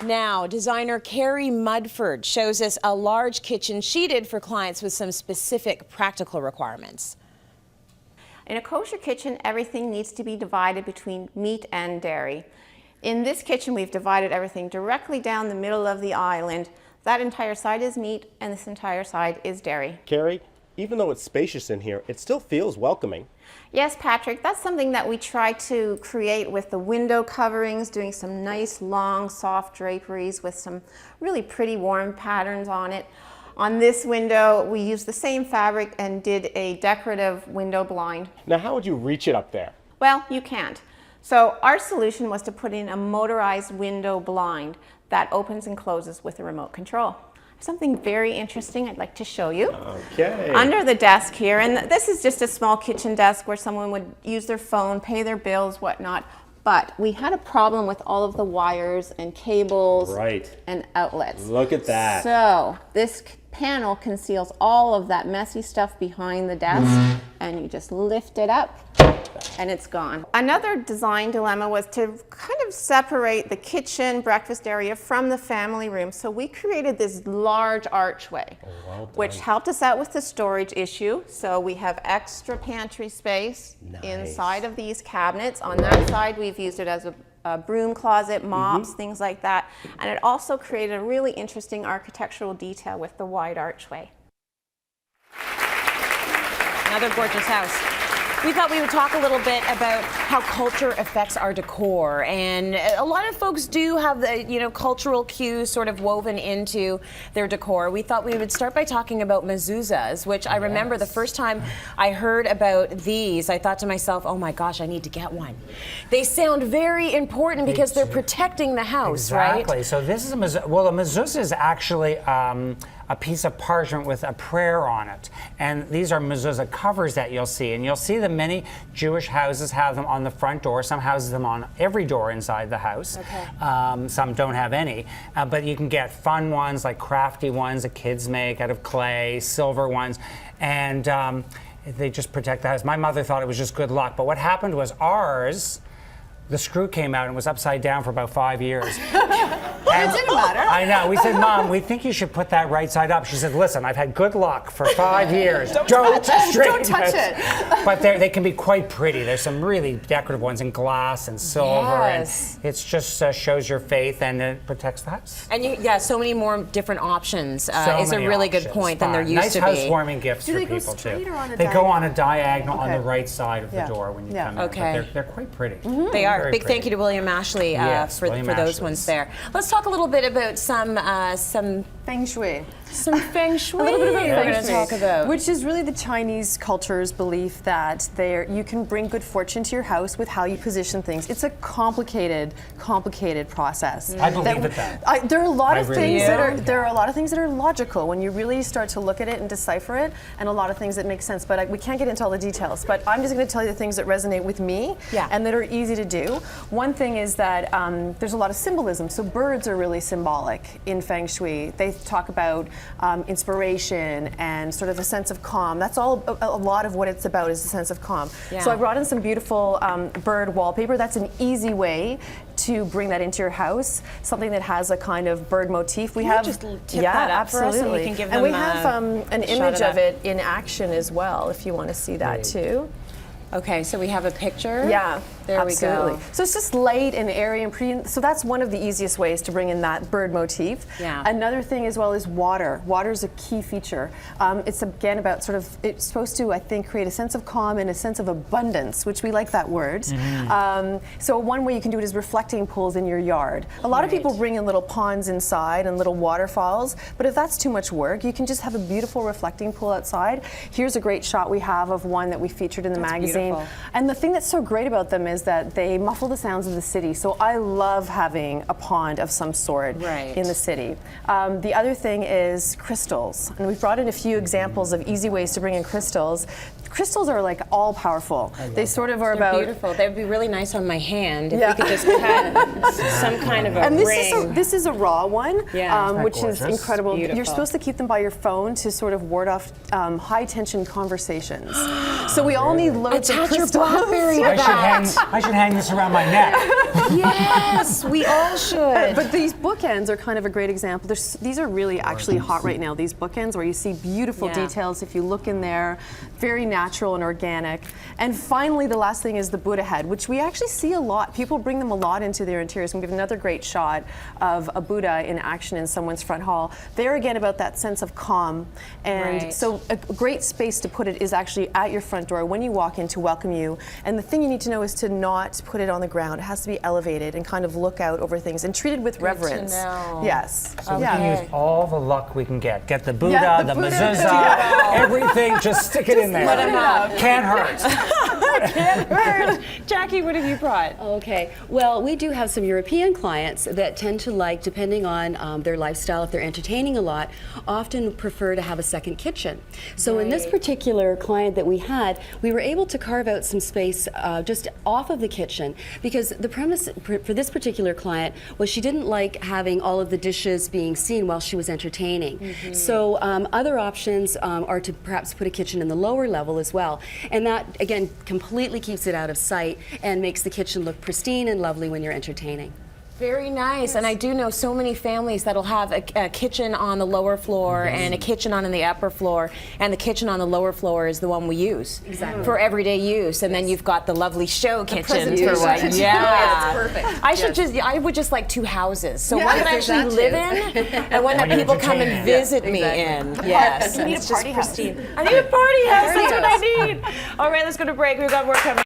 Now, designer Carrie Mudford shows us a large kitchen sheeted for clients with some specific practical requirements. In a kosher kitchen, everything needs to be divided between meat and dairy. In this kitchen, we've divided everything directly down the middle of the island. That entire side is meat, and this entire side is dairy. Carrie, even though it's spacious in here, it still feels welcoming. Yes, Patrick, that's something that we try to create with the window coverings, doing some nice, long, soft draperies with some really pretty warm patterns on it. On this window, we used the same fabric and did a decorative window blind. Now, how would you reach it up there? Well, you can't. So our solution was to put in a motorized window blind that opens and closes with a remote control. Something very interesting I'd like to show you. Okay. Under the desk here, and this is just a small kitchen desk where someone would use their phone, pay their bills, whatnot. But we had a problem with all of the wires and cables and outlets. Look at that. So this panel conceals all of that messy stuff behind the desk, and you just lift it up and it's gone. Another design dilemma was to kind of separate the kitchen breakfast area from the family room. So we created this large archway, which helped us out with the storage issue. So we have extra pantry space inside of these cabinets. On that side, we've used it as a broom closet, mops, things like that. And it also created a really interesting architectural detail with the wide archway. Another gorgeous house. We thought we would talk a little bit about how culture affects our decor, and a lot of folks do have the cultural cues sort of woven into their decor. We thought we would start by talking about mezuzahs, which I remember the first time I heard about these, I thought to myself, oh my gosh, I need to get one. They sound very important because they're protecting the house, right? Exactly. So this is a mezuzah. Well, a mezuzah is actually a piece of parchment with a prayer on it. And these are mezuzah covers that you'll see. And you'll see that many Jewish houses have them on the front door. Some houses have them on every door inside the house. Okay. Some don't have any. But you can get fun ones, like crafty ones that kids make out of clay, silver ones. And they just protect the house. My mother thought it was just good luck. But what happened was ours, the screw came out and was upside down for about 5 years. It didn't matter. I know. We said, Mom, we think you should put that right side up. She said, listen, I've had good luck for 5 years. Don't touch it. But they can be quite pretty. There's some really decorative ones in glass and silver. Yes. And it just shows your faith and it protects the house. And so many more different options is a really good point than there used to be. Nice housewarming gifts for people, too. They go on a diagonal on the right side of the door when you come in. Okay. But they're quite pretty. They are. Big thank you to William Ashley for those ones there. Let's talk a little bit about some feng shui. Some feng shui. A little bit about we're going to talk about. Which is really the Chinese culture's belief that you can bring good fortune to your house with how you position things. It's a complicated process. I believe that. There are a lot of things that are logical when you really start to look at it and decipher it, and a lot of things that make sense. But we can't get into all the details. But I'm just going to tell you the things that resonate with me and that are easy to do. One thing is that there's a lot of symbolism. So birds are really symbolic in feng shui. They talk about inspiration and sort of a sense of calm. That's all a lot of what it's about, is a sense of calm. Yeah. So I brought in some beautiful bird wallpaper. That's an easy way to bring that into your house. Something that has a kind of bird motif. We have just tip that up for us and we can give them and we have an image of it in action as well, if you want to see that too. Okay, so we have a picture. Yeah, there absolutely. We go. So it's just light and airy and pretty. So that's one of the easiest ways to bring in that bird motif. Yeah. Another thing as well is water. Water is a key feature. It's again about it's supposed to, I think, create a sense of calm and a sense of abundance, which we like that word. So one way you can do it is reflecting pools in your yard. A lot of people bring in little ponds inside and little waterfalls, but if that's too much work, you can just have a beautiful reflecting pool outside. Here's a great shot we have of one that we featured in the magazine. Beautiful. And the thing that's so great about them is that they muffle the sounds of the city. So I love having a pond of some sort in the city. The other thing is crystals. And we've brought in a few examples of easy ways to bring in crystals. Crystals are like all powerful. They sort of are about beautiful. They would be really nice on my hand if we could just pet Some kind of a And ring. this is a raw one, Yeah. which is gorgeous? incredible. You're Beautiful. supposed to keep them by your phone to sort of ward off high tension conversations. So we all need loads of Attach your crystals. BlackBerry to I should hang this around my neck. Yes, we all should. But these bookends are kind of a great example. These are really actually hot right now, these bookends, where you see beautiful Yeah. details if you look in there, very natural and organic. And finally, the last thing is the Buddha head, which we actually see a lot. People bring them a lot into their interiors. And we have another great shot of a Buddha in action in someone's front hall. They're again about that sense of calm. And Right. so a great space to put it is actually at your front door when you walk in to welcome you. And the thing you need to know is to not put it on the ground. It has to be elevated and kind of look out over things and treated with reverence. know. Yes. So we can use all the luck we can get. Get the Buddha, Yeah, the the Buddha, mezuzah, yeah. everything. Just stick it in there. put 'em up. Can't hurt. Jackie, what have you brought? Okay, well, we do have some European clients that tend to like, depending on their lifestyle, if they're entertaining a lot, often prefer to have a second kitchen. So in this particular client that we had, we were able to carve out some space just off of the kitchen, because the premise for this particular client was she didn't like having all of the dishes being seen while she was entertaining. So other options are to perhaps put a kitchen in the lower level as well. And that, again, completely keeps it out of sight and makes the kitchen look pristine and lovely when you're entertaining. Very nice. And I do know so many families that'll have a kitchen on the lower floor and a kitchen on the upper floor, and the kitchen on the lower floor is the one we use for everyday use. And then you've got the lovely show kitchen for what? Yeah, it's perfect. I would just like two houses. So Yeah, one that I there's actually that live in, and one that When you're people come and entertaining. visit me in. Yes, You and need it's a just party house. pristine. I need a party house. That's what I need. All right, let's go to break. We've got more coming.